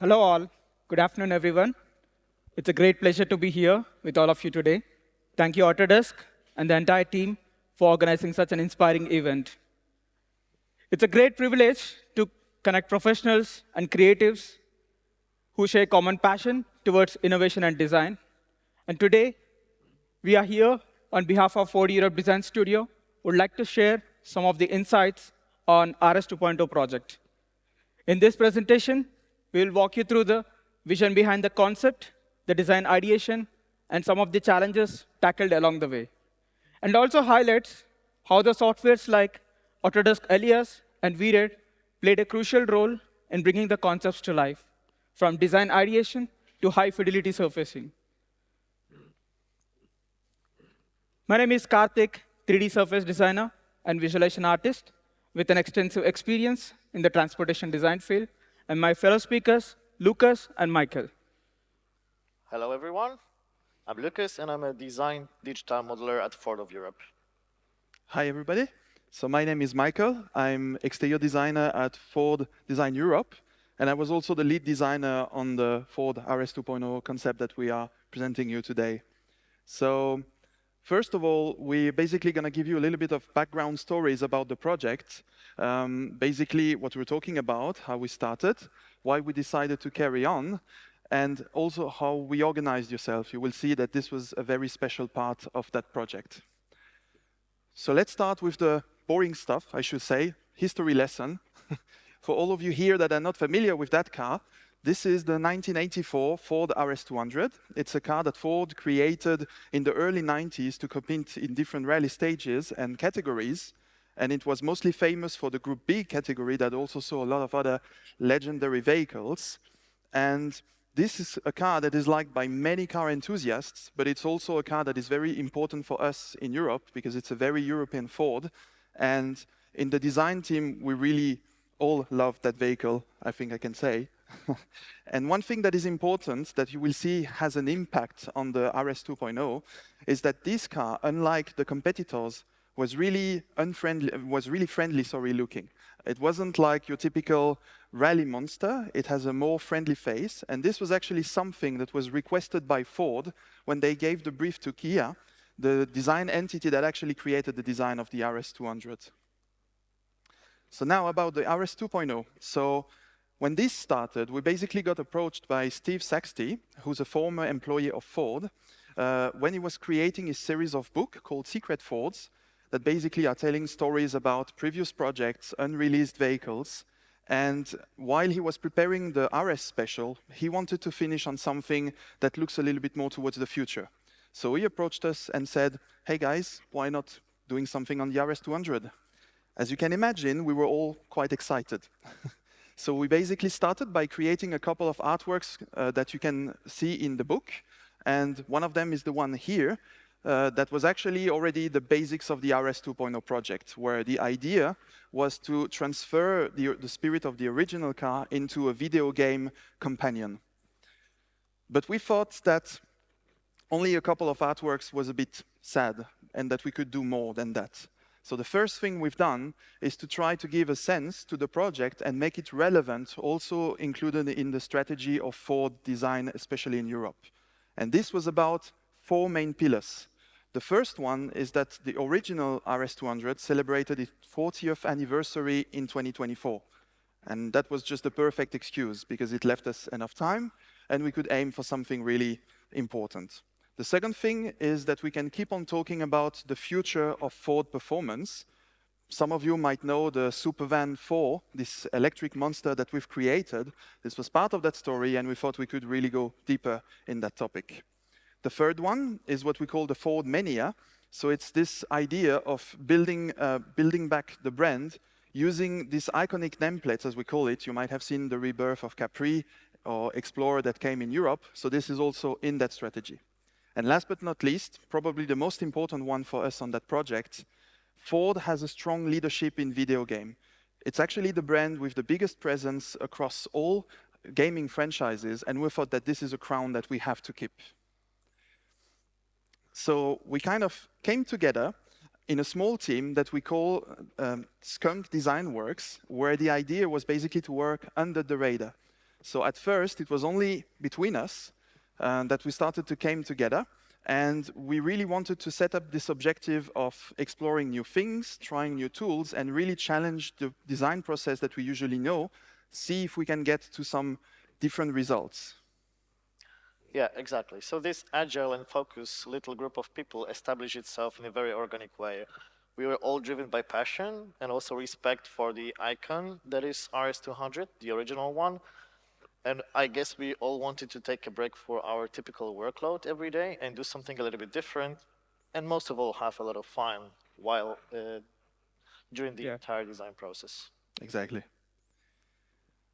Hello all. Good afternoon, everyone. It's a great pleasure to be here with all of you today. Thank you, Autodesk, and the entire team for organizing such an inspiring event. It's a great privilege to connect professionals and creatives who share common passion towards innovation and design. And today, we are here on behalf of Ford Europe Design Studio. Would like to share some of the insights on RS 2.0 project. In this presentation, we will walk you through the vision behind the concept, the design ideation, and some of the challenges tackled along the way. And also highlights how the softwares like Autodesk Alias and VRED played a crucial role in bringing the concepts to life, from design ideation to high-fidelity surfacing. My name is Karthik, 3D surface designer and visualization artist with an extensive experience in the transportation design field, and my fellow speakers, Lukasz and Michael. Hello, everyone. I'm Lukasz, and I'm a design digital modeler at Ford of Europe. Hi, everybody. So my name is Michael. I'm exterior designer at Ford Design Europe, and I was also the lead designer on the Ford RS 2.0 concept that we are presenting you today. So first of all, we're basically going to give you a little bit of background stories about the project, basically what we're talking about, how we started, why we decided to carry on, and also how we organized yourself. You will see that this was a very special part of that project. So let's start with the boring stuff, I should say, history lesson. For all of you here that are not familiar with that car, this is the 1984 Ford RS200. It's a car that Ford created in the early 90s to compete in different rally stages and categories. And it was mostly famous for the Group B category that also saw a lot of other legendary vehicles. And this is a car that is liked by many car enthusiasts, but it's also a car that is very important for us in Europe because it's a very European Ford. And in the design team, we really all love that vehicle, I think I can say. And one thing that is important that you will see has an impact on the RS 2.0 is that this car, unlike the competitors, was really friendly looking. It wasn't like your typical rally monster. It has a more friendly face. And this was actually something that was requested by Ford when they gave the brief to Kia, the design entity that actually created the design of the RS 200. So now about the RS 2.0. So when this started, we basically got approached by Steve Saxty, who's a former employee of Ford, when he was creating a series of books called Secret Fords that basically are telling stories about previous projects, unreleased vehicles. And while he was preparing the RS special, he wanted to finish on something that looks a little bit more towards the future. So he approached us and said, hey guys, why not doing something on the RS 200? As you can imagine, we were all quite excited. So we basically started by creating a couple of artworks that you can see in the book. And one of them is the one here that was actually already the basics of the RS 2.0 project, where the idea was to transfer the spirit of the original car into a video game companion. But we thought that only a couple of artworks was a bit sad and that we could do more than that. So the first thing we've done is to try to give a sense to the project and make it relevant, also included in the strategy of Ford design, especially in Europe. And this was about 4 main pillars. The first one is that the original RS200 celebrated its 40th anniversary in 2024. And that was just the perfect excuse because it left us enough time and we could aim for something really important. The second thing is that we can keep on talking about the future of Ford performance. Some of you might know the Supervan 4, this electric monster that we've created. This was part of that story, and we thought we could really go deeper in that topic. The third one is what we call the Ford Mania. So it's this idea of building back the brand using these iconic nameplates, as we call it. You might have seen the rebirth of Capri or Explorer that came in Europe. So this is also in that strategy. And last but not least, probably the most important one for us on that project, Ford has a strong leadership in video game. It's actually the brand with the biggest presence across all gaming franchises, and we thought that this is a crown that we have to keep. So we kind of came together in a small team that we call Skunk Design Works, where the idea was basically to work under the radar. So at first, it was only between us that we started to come together. And we really wanted to set up this objective of exploring new things, trying new tools, and really challenge the design process that we usually know, see if we can get to some different results. Yeah, exactly. So this agile and focused little group of people established itself in a very organic way. We were all driven by passion and also respect for the icon that is RS200, the original one. And I guess we all wanted to take a break for our typical workload every day and do something a little bit different, and most of all, have a lot of fun while during the entire design process. Exactly.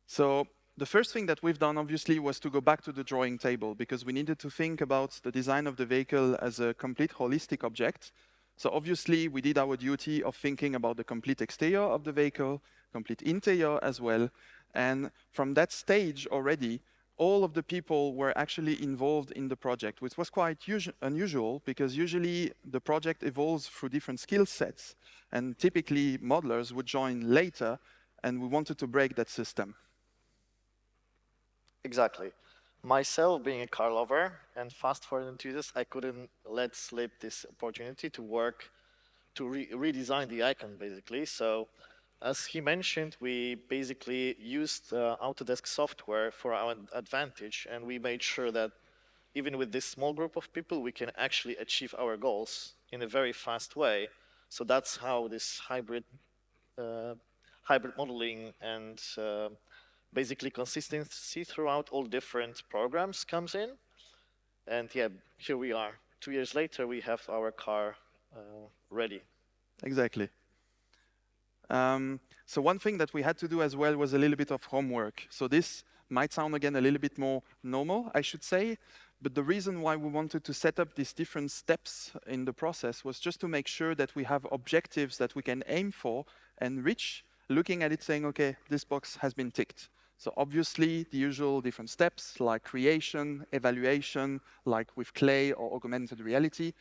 So the first thing that we've done, obviously, was to go back to the drawing table because we needed to think about the design of the vehicle as a complete holistic object. So obviously, we did our duty of thinking about the complete exterior of the vehicle, complete interior as well. And from that stage already, all of the people were actually involved in the project, which was quite unusual because usually the project evolves through different skill sets. And typically, modelers would join later, and we wanted to break that system. Exactly. Myself, being a car lover and fast-forward enthusiast, I couldn't let slip this opportunity to work to redesign the icon, basically. So, as he mentioned, we basically used Autodesk software for our advantage, and we made sure that even with this small group of people, we can actually achieve our goals in a very fast way. So that's how this hybrid modeling and basically consistency throughout all different programs comes in. And yeah, here we are. 2 years later, we have our car ready. Exactly. So one thing that we had to do as well was a little bit of homework. So this might sound again a little bit more normal, I should say, but the reason why we wanted to set up these different steps in the process was just to make sure that we have objectives that we can aim for and reach, looking at it saying, okay, this box has been ticked. So obviously the usual different steps like creation, evaluation, like with clay or augmented reality,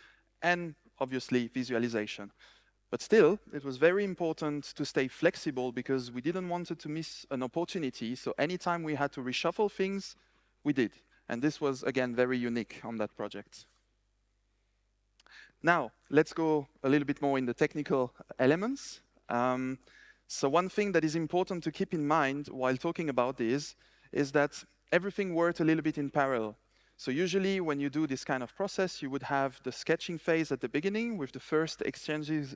and obviously visualization. But still, it was very important to stay flexible because we didn't want to miss an opportunity. So anytime we had to reshuffle things, we did. And this was, again, very unique on that project. Now, let's go a little bit more in the technical elements. So one thing that is important to keep in mind while talking about this is that everything worked a little bit in parallel. So usually when you do this kind of process, you would have the sketching phase at the beginning with the first exchanges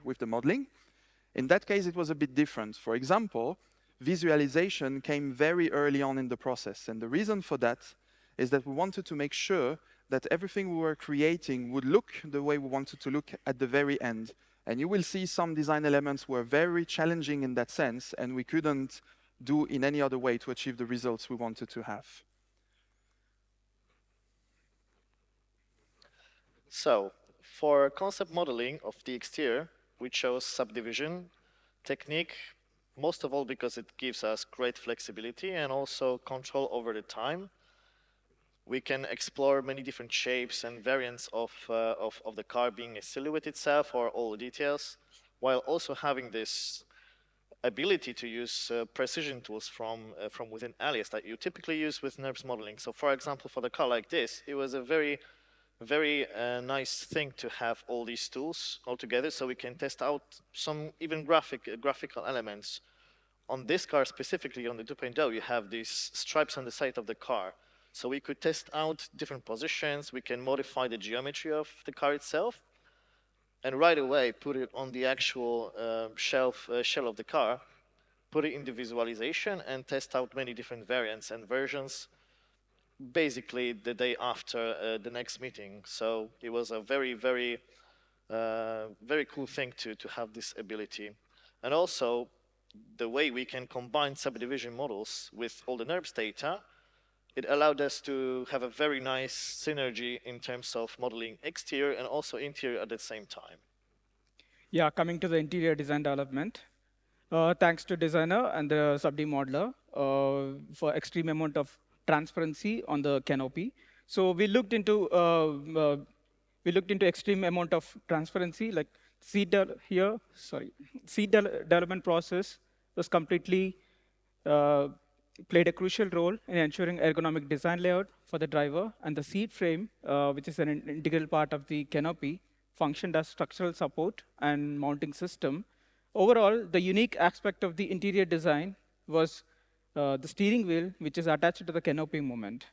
with the modeling. In that case, it was a bit different. For example, visualization came very early on in the process. And the reason for that is that we wanted to make sure that everything we were creating would look the way we wanted to look at the very end. And you will see some design elements were very challenging in that sense, and we couldn't do in any other way to achieve the results we wanted to have. So, for concept modeling of the exterior, we chose subdivision technique, most of all because it gives us great flexibility and also control over the time. We can explore many different shapes and variants of the car being a silhouette itself or all the details, while also having this ability to use precision tools from within Alias that you typically use with NURBS modeling. So for example, for the car like this, it was a very nice thing to have all these tools all together so we can test out some even graphical elements. On this car specifically, on the 2.0, you have these stripes on the side of the car. So we could test out different positions, we can modify the geometry of the car itself, and right away put it on the actual shell of the car, put it into visualization, and test out many different variants and versions basically the day after the next meeting. So it was a very cool thing to have this ability. And also, the way we can combine subdivision models with all the NURBS data, it allowed us to have a very nice synergy in terms of modeling exterior and also interior at the same time. Yeah, coming to the interior design development, thanks to designer and the sub-D modeler for extreme amount of transparency on the canopy. So we looked into extreme amount of transparency, like seat development process was completely played a crucial role in ensuring ergonomic design layout for the driver, and the seat frame, which is an integral part of the canopy, functioned as structural support and mounting system. Overall, the unique aspect of the interior design was the steering wheel, which is attached to the canopy movement.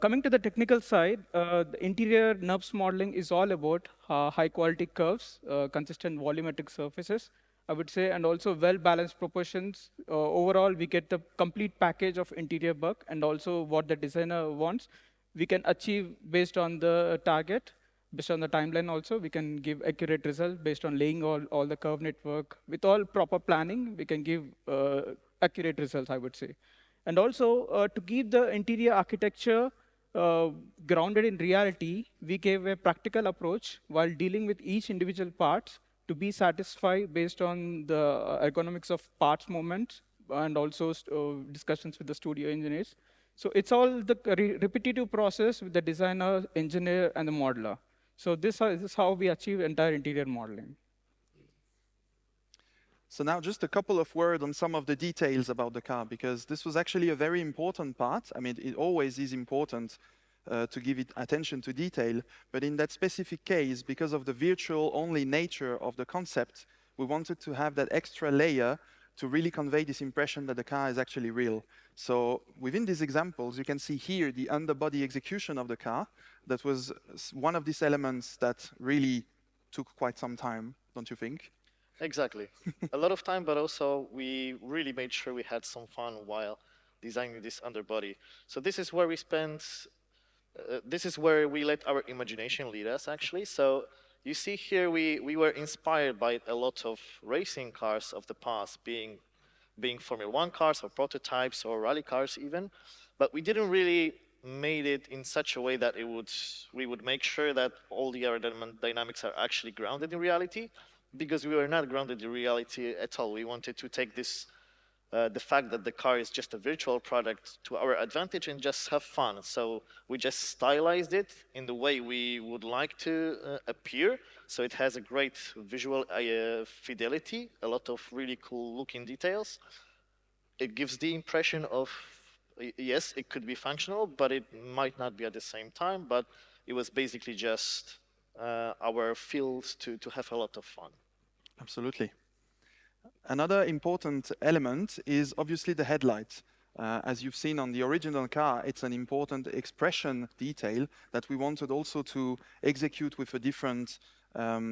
Coming to the technical side, the interior NURBS modeling is all about high-quality curves, consistent volumetric surfaces, I would say, and also well-balanced proportions. Overall, we get the complete package of interior work and also what the designer wants. We can achieve based on the target, based on the timeline also. We can give accurate results based on laying all the curve network. With all proper planning, we can give accurate results, I would say. And also, to keep the interior architecture grounded in reality, we gave a practical approach while dealing with each individual parts to be satisfied based on the ergonomics of parts movements and also discussions with the studio engineers. So it's all the repetitive process with the designer, engineer, and the modeler. So this is how we achieve entire interior modeling. So now just a couple of words on some of the details about the car, because this was actually a very important part. I mean, it always is important to give it attention to detail, but in that specific case, because of the virtual-only nature of the concept, we wanted to have that extra layer to really convey this impression that the car is actually real. So within these examples, you can see here the underbody execution of the car. That was one of these elements that really took quite some time, don't you think? Exactly. A lot of time, but also we really made sure we had some fun while designing this underbody. So this is where we spent, this is where we let our imagination lead us, actually. So you see here we were inspired by a lot of racing cars of the past, being Formula 1 cars or prototypes or rally cars even. But we didn't really made it in such a way that we would make sure that all the aerodynamics are actually grounded in reality, because we were not grounded in reality at all. We wanted to take this, the fact that the car is just a virtual product to our advantage and just have fun. So we just stylized it in the way we would like to appear. So it has a great visual fidelity, a lot of really cool looking details. It gives the impression of, yes, it could be functional, but it might not be at the same time. But it was basically just our field to have a lot of fun. Absolutely. Another important element is obviously the headlights. As you've seen on the original car, it's an important expression detail that we wanted also to execute with a different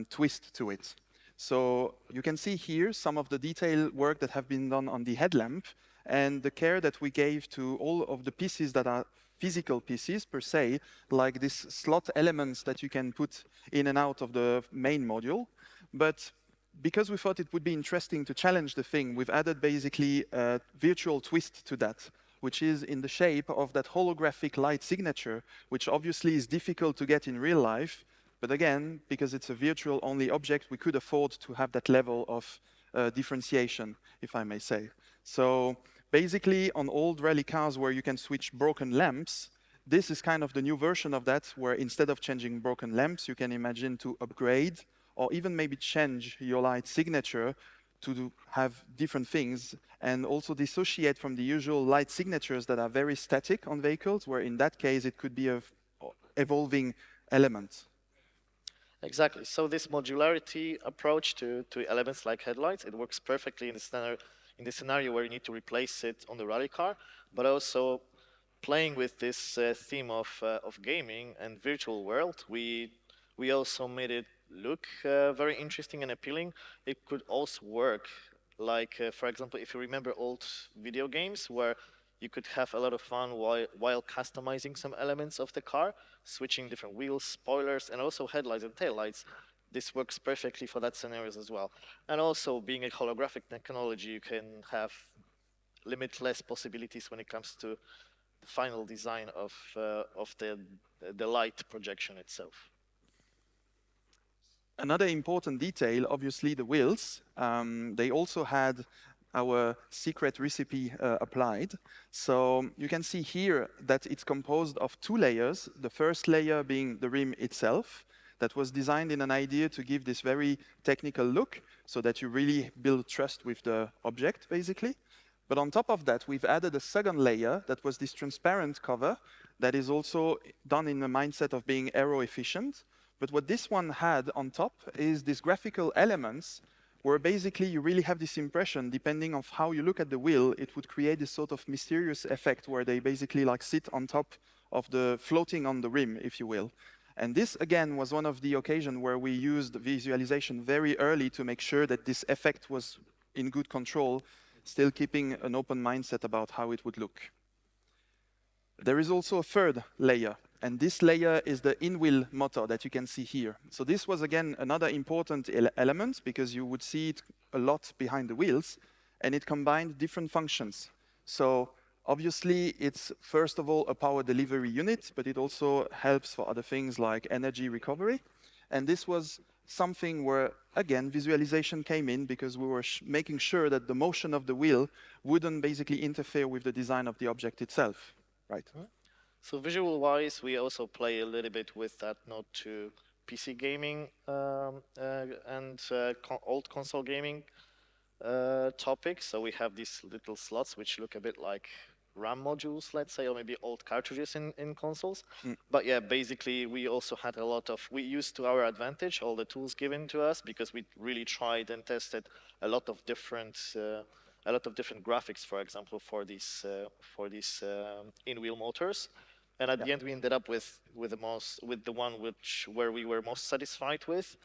twist to it. So you can see here some of the detail work that have been done on the headlamp and the care that we gave to all of the pieces that are physical pieces per se, like these slot elements that you can put in and out of the main module. But because we thought it would be interesting to challenge the thing, we've added basically a virtual twist to that, which is in the shape of that holographic light signature, which obviously is difficult to get in real life. But again, because it's a virtual-only object, we could afford to have that level of differentiation, if I may say. So basically, on old rally cars where you can switch broken lamps, this is kind of the new version of that, where instead of changing broken lamps, you can imagine to upgrade or even maybe change your light signature to have different things and also dissociate from the usual light signatures that are very static on vehicles, where in that case it could be an evolving element. Exactly. So this modularity approach to elements like headlights, it works perfectly in the scenario where you need to replace it on the rally car, but also playing with this theme of gaming and virtual world, we also made it look very interesting and appealing. It could also work like, for example, if you remember old video games where you could have a lot of fun while customizing some elements of the car, switching different wheels, spoilers, and also headlights and taillights. This works perfectly for that scenarios as well. And also, being a holographic technology, you can have limitless possibilities when it comes to the final design of the light projection itself. Another important detail, obviously the wheels. They also had our secret recipe applied. So you can see here that it's composed of two layers. The first layer being the rim itself, that was designed in an idea to give this very technical look so that you really build trust with the object, basically. But on top of that, we've added a second layer that was this transparent cover that is also done in the mindset of being aero efficient. But what this one had on top is these graphical elements where basically you really have this impression, depending on how you look at the wheel, it would create this sort of mysterious effect where they basically like sit on top of the floating on the rim, if you will. And this, again, was one of the occasions where we used visualization very early to make sure that this effect was in good control, still keeping an open mindset about how it would look. There is also a third layer, and this layer is the in-wheel motor that you can see here. So this was, again, another important element because you would see it a lot behind the wheels, and it combined different functions. So obviously, it's first of all a power delivery unit, but it also helps for other things like energy recovery. And this was something where, again, visualization came in because we were making sure that the motion of the wheel wouldn't basically interfere with the design of the object itself, right? So visual-wise, we also play a little bit with that node to PC gaming and old console gaming topics. So we have these little slots which look a bit like RAM modules, let's say, or maybe old cartridges in consoles. But yeah, basically we also had we used to our advantage all the tools given to us because we really tried and tested a lot of different graphics, for example, for these in-wheel motors. And at the end, we ended up with the one where we were most satisfied with.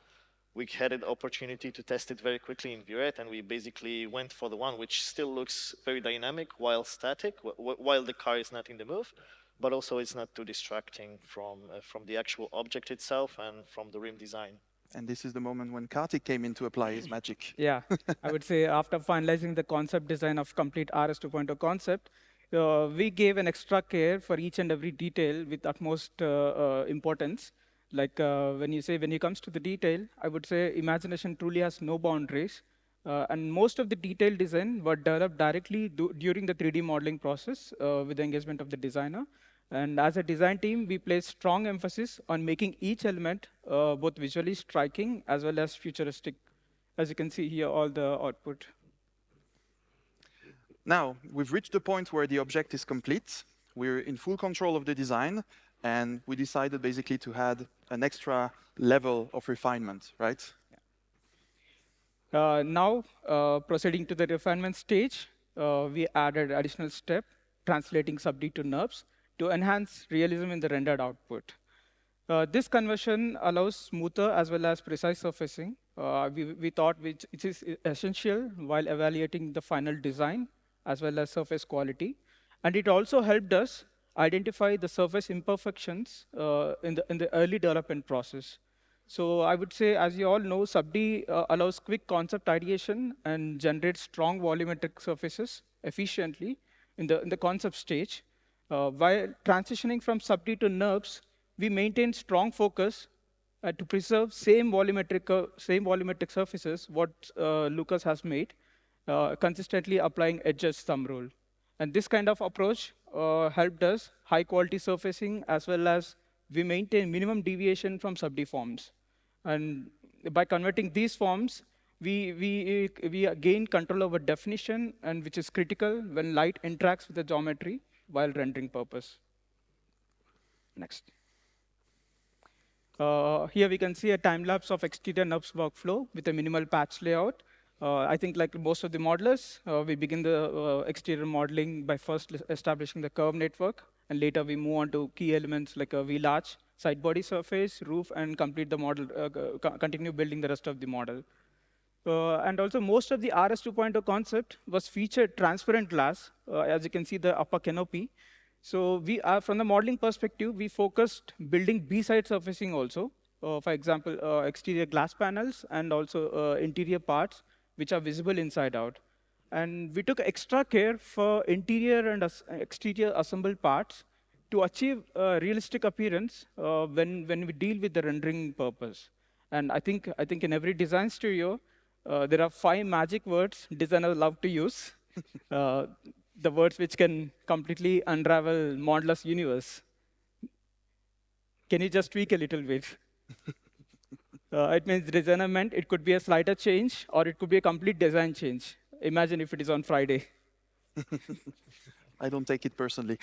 We had an opportunity to test it very quickly in VRED, and we basically went for the one which still looks very dynamic while static, while the car is not in the move, but also it's not too distracting from the actual object itself and from the rim design. And this is the moment when Karthik came in to apply his magic. Yeah, I would say after finalizing the concept design of complete RS2.0 concept, we gave an extra care for each and every detail with utmost importance. Like when it comes to the detail, I would say imagination truly has no boundaries. And most of the detailed design were developed directly during the 3D modeling process with the engagement of the designer. And as a design team, we place strong emphasis on making each element both visually striking as well as futuristic. As you can see here, all the output. Now, we've reached the point where the object is complete. We're in full control of the design, and we decided basically to add an extra level of refinement, right? Yeah. Now, proceeding to the refinement stage, we added additional step, translating sub-D to NURBS to enhance realism in the rendered output. This conversion allows smoother as well as precise surfacing. We thought it is essential while evaluating the final design as well as surface quality. And it also helped us identify the surface imperfections in the early development process. So I would say, as you all know, sub-D allows quick concept ideation and generates strong volumetric surfaces efficiently in the concept stage. While transitioning from sub-D to NURBS, we maintain strong focus to preserve same volumetric surfaces what Lukasz has made, consistently applying edges thumb rule. And this kind of approach helped us high quality surfacing as well as we maintain minimum deviation from sub-D forms. And by converting these forms, we gain control over definition, and which is critical when light interacts with the geometry while rendering purpose. Next. Here we can see a time lapse of exterior NURBS workflow with a minimal patch layout. I think like most of the modelers, we begin the exterior modeling by first establishing the curve network, and later we move on to key elements like a wheel arch, side body surface, roof, and complete the model, continue building the rest of the model. And also most of the RS 2.0 concept was featured transparent glass, as you can see the upper canopy. So we are, from the modeling perspective, we focused building B-side surfacing also. For example, exterior glass panels and also interior parts, which are visible inside out. And we took extra care for interior and exterior assembled parts to achieve realistic appearance when we deal with the rendering purpose. And I think in every design studio, there are 5 magic words designers love to use. The words which can completely unravel modeler's universe. Can you just tweak a little bit? It means designer meant it could be a slighter change or it could be a complete design change. Imagine if it is on Friday. I don't take it personally.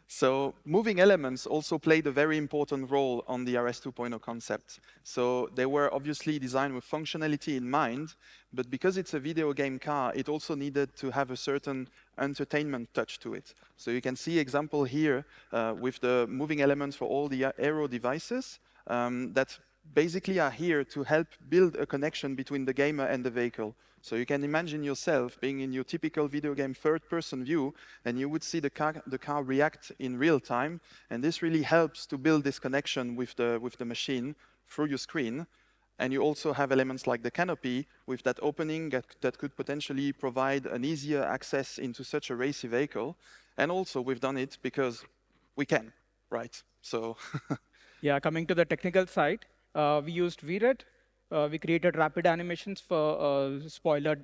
So moving elements also played a very important role on the RS 2.0 concept. So they were obviously designed with functionality in mind, but because it's a video game car, it also needed to have a certain entertainment touch to it. So you can see example here with the moving elements for all the aero devices that basically are here to help build a connection between the gamer and the vehicle. So you can imagine yourself being in your typical video game third-person view, and you would see the car react in real time, and this really helps to build this connection with the machine through your screen. And you also have elements like the canopy with that opening that could potentially provide an easier access into such a racy vehicle. And also we've done it because we can, right? So Yeah, coming to the technical side, we used VRED. We created rapid animations for spoiler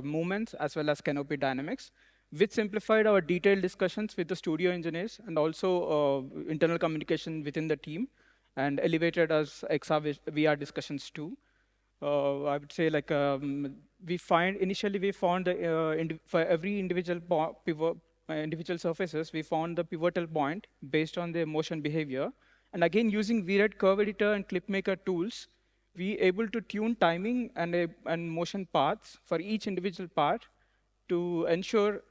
movements as well as canopy dynamics, which simplified our detailed discussions with the studio engineers and also internal communication within the team, and elevated us XR VR discussions too. I would say like initially we found the, for every individual pivot, individual surfaces, we found the pivotal point based on their motion behavior. And again, using VRED Curve Editor and Clipmaker tools, we able to tune timing and motion paths for each individual part to ensure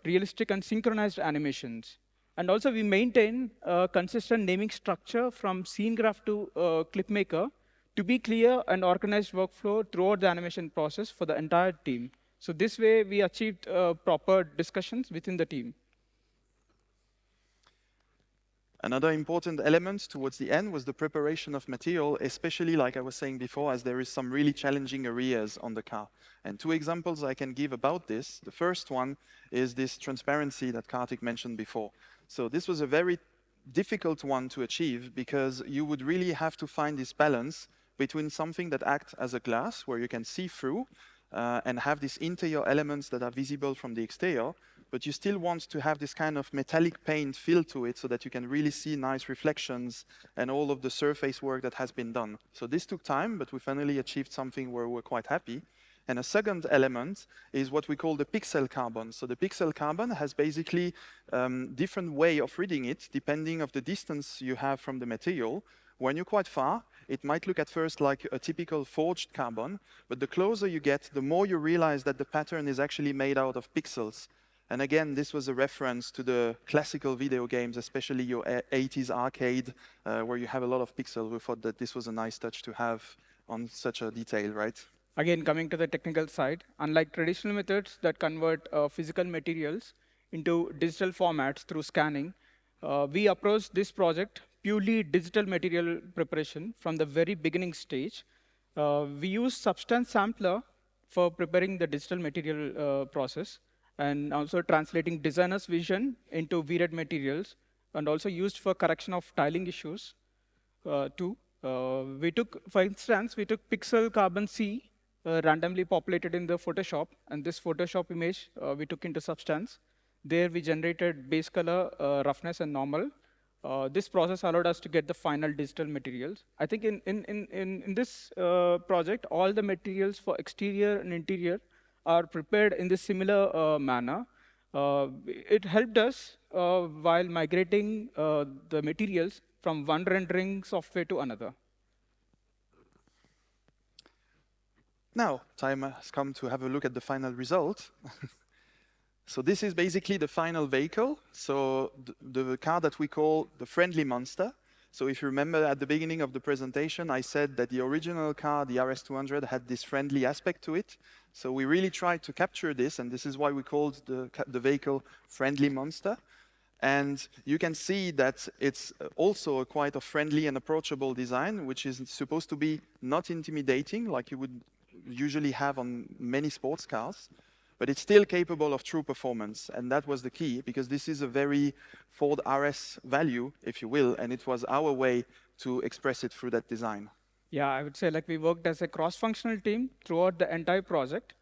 realistic and synchronized animations. And also, we maintain a consistent naming structure from scene graph to Clipmaker to be clear and organized workflow throughout the animation process for the entire team. So this way, we achieved proper discussions within the team. another important element towards the end was the preparation of material, especially like I was saying before, as there is some really challenging areas on the car. And two examples I can give about this. The first one is this transparency that Karthik mentioned before. So this was a very difficult one to achieve because you would really have to find this balance between something that acts as a glass where you can see through and have these interior elements that are visible from the exterior, but you still want to have this kind of metallic paint feel to it so that you can really see nice reflections and all of the surface work that has been done. So this took time, but we finally achieved something where we're quite happy. And a second element is what we call the pixel carbon. So the pixel carbon has basically different way of reading it depending of the distance you have from the material. When you're quite far, it might look at first like a typical forged carbon, but the closer you get, the more you realize that the pattern is actually made out of pixels. And again, this was a reference to the classical video games, especially your 80s arcade, where you have a lot of pixels. We thought that this was a nice touch to have on such a detail, right? Again, coming to the technical side, unlike traditional methods that convert physical materials into digital formats through scanning, we approached this project purely digital material preparation from the very beginning stage. We used Substance Sampler for preparing the digital material process and also translating designer's vision into VRED materials, and also used for correction of tiling issues too. For instance, we took pixel carbon C, randomly populated in the Photoshop, and this Photoshop image we took into Substance. There we generated base color, roughness, and normal. This process allowed us to get the final digital materials. I think in this project, all the materials for exterior and interior are prepared in this similar manner. It helped us while migrating the materials from one rendering software to another. Now, time has come to have a look at the final result. So this is basically the final vehicle. So the car that we call the friendly monster. So if you remember at the beginning of the presentation, I said that the original car, the RS200, had this friendly aspect to it. So we really tried to capture this, and this is why we called the vehicle friendly monster. And you can see that it's also quite a friendly and approachable design, which is supposed to be not intimidating like you would usually have on many sports cars, but it's still capable of true performance. And that was the key, because this is a very Ford RS value, if you will, and it was our way to express it through that design. Yeah, I would say like we worked as a cross-functional team throughout the entire project.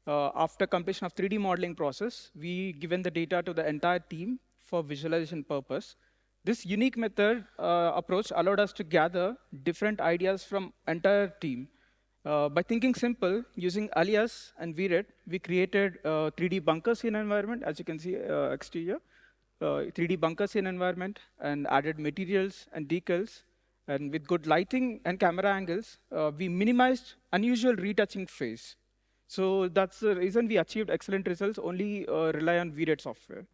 After completion of 3D modeling process, we given the data to the entire team for visualization purpose. This unique method approach allowed us to gather different ideas from entire team. By thinking simple, using Alias and VRED, we created 3D bunker scene environment, as you can see exterior, 3D bunker scene environment, and added materials and decals. And with good lighting and camera angles, we minimized unusual retouching phase. So that's the reason we achieved excellent results, only rely on VRED software.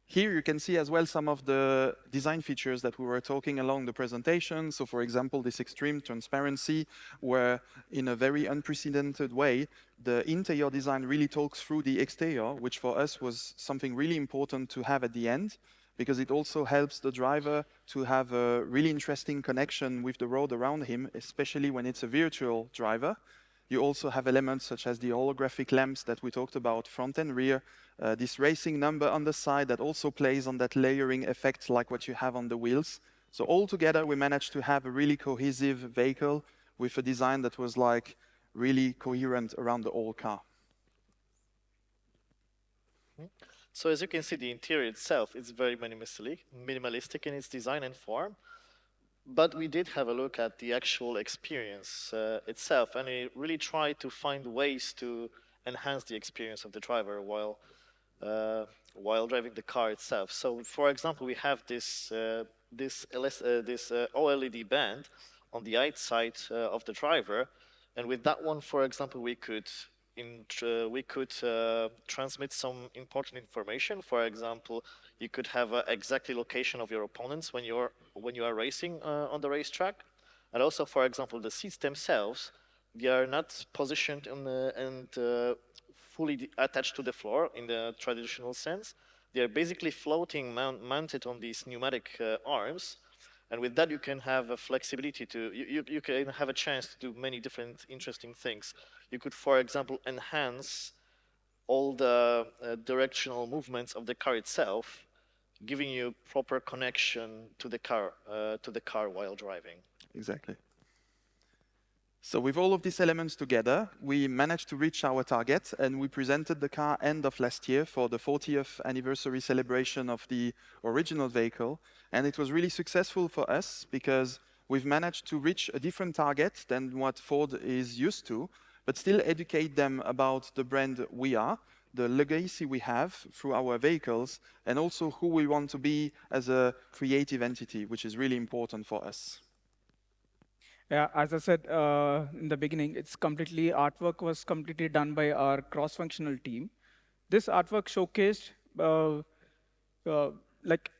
Here you can see as well some of the design features that we were talking along the presentation. So for example, this extreme transparency, where in a very unprecedented way, the interior design really talks through the exterior, which for us was something really important to have at the end, because it also helps the driver to have a really interesting connection with the road around him, especially when it's a virtual driver. You also have elements such as the holographic lamps that we talked about, front and rear, this racing number on the side that also plays on that layering effect like what you have on the wheels. So altogether, we managed to have a really cohesive vehicle with a design that was like really coherent around the whole car. So as you can see, the interior itself is very minimalistic in its design and form. But we did have a look at the actual experience itself, and we really tried to find ways to enhance the experience of the driver while driving the car itself. So, for example, we have this OLED band on the outside of the driver, and with that one, for example, we could transmit some important information. For example, you could have exactly location of your opponents when you are racing on the racetrack, and also, for example, the seats themselves, they are not positioned and fully attached to the floor in the traditional sense. They are basically floating, mounted on these pneumatic arms. And with that, you can have a flexibility to, you can have a chance to do many different interesting things. You could, for example, enhance all the directional movements of the car itself, giving you proper connection to the car while driving. Exactly. So with all of these elements together, we managed to reach our target, and we presented the car end of last year for the 40th anniversary celebration of the original vehicle. And it was really successful for us because we've managed to reach a different target than what Ford is used to, but still educate them about the brand we are, the legacy we have through our vehicles, and also who we want to be as a creative entity, which is really important for us. Yeah, as I said in the beginning, artwork was completely done by our cross-functional team. This artwork showcased like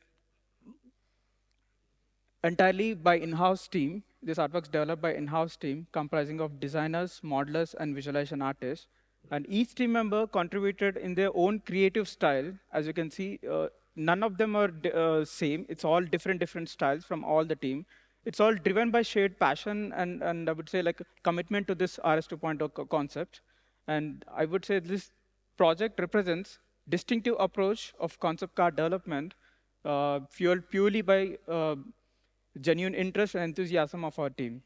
entirely by in-house team. This artwork's developed by in-house team comprising of designers, modelers, and visualization artists. And each team member contributed in their own creative style. As you can see, none of them are same. It's all different styles from all the team. It's all driven by shared passion and I would say like commitment to this RS 2.0 concept. And I would say this project represents distinctive approach of concept car development, fueled purely by genuine interest and enthusiasm of our team.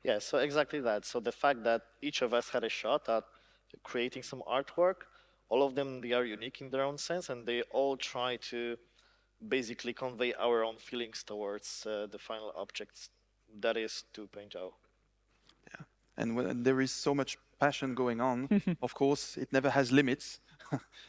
Yeah, so exactly that. So the fact that each of us had a shot at creating some artwork, all of them, they are unique in their own sense, and they all try to basically convey our own feelings towards the final objects, that is 2.0. Yeah, and when there is so much passion going on, of course, it never has limits.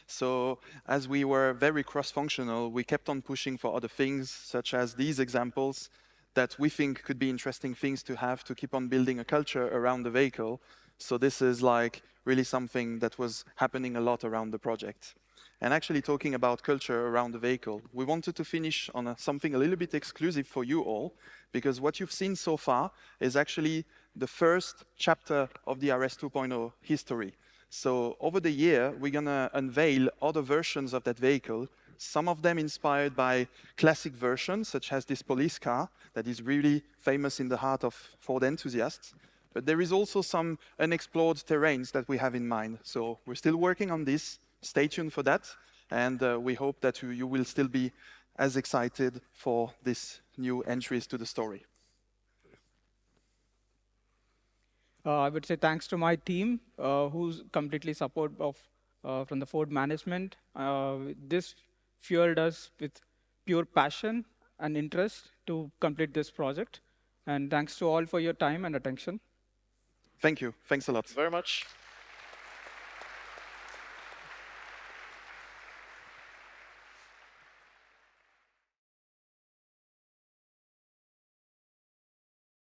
So as we were very cross-functional, we kept on pushing for other things, such as these examples that we think could be interesting things to have to keep on building a culture around the vehicle. So this is like really something that was happening a lot around the project. And actually talking about culture around the vehicle, we wanted to finish on something a little bit exclusive for you all, because what you've seen so far is actually the first chapter of the RS 2.0 history. So over the year, we're gonna unveil other versions of that vehicle, some of them inspired by classic versions, such as this police car that is really famous in the heart of Ford enthusiasts. But there is also some unexplored terrains that we have in mind. So we're still working on this. Stay tuned for that. And we hope that you will still be as excited for these new entries to the story. I would say thanks to my team, who's completely support of from the Ford management. This fueled us with pure passion and interest to complete this project. And thanks to all for your time and attention. Thank you. Thanks a lot. Very much.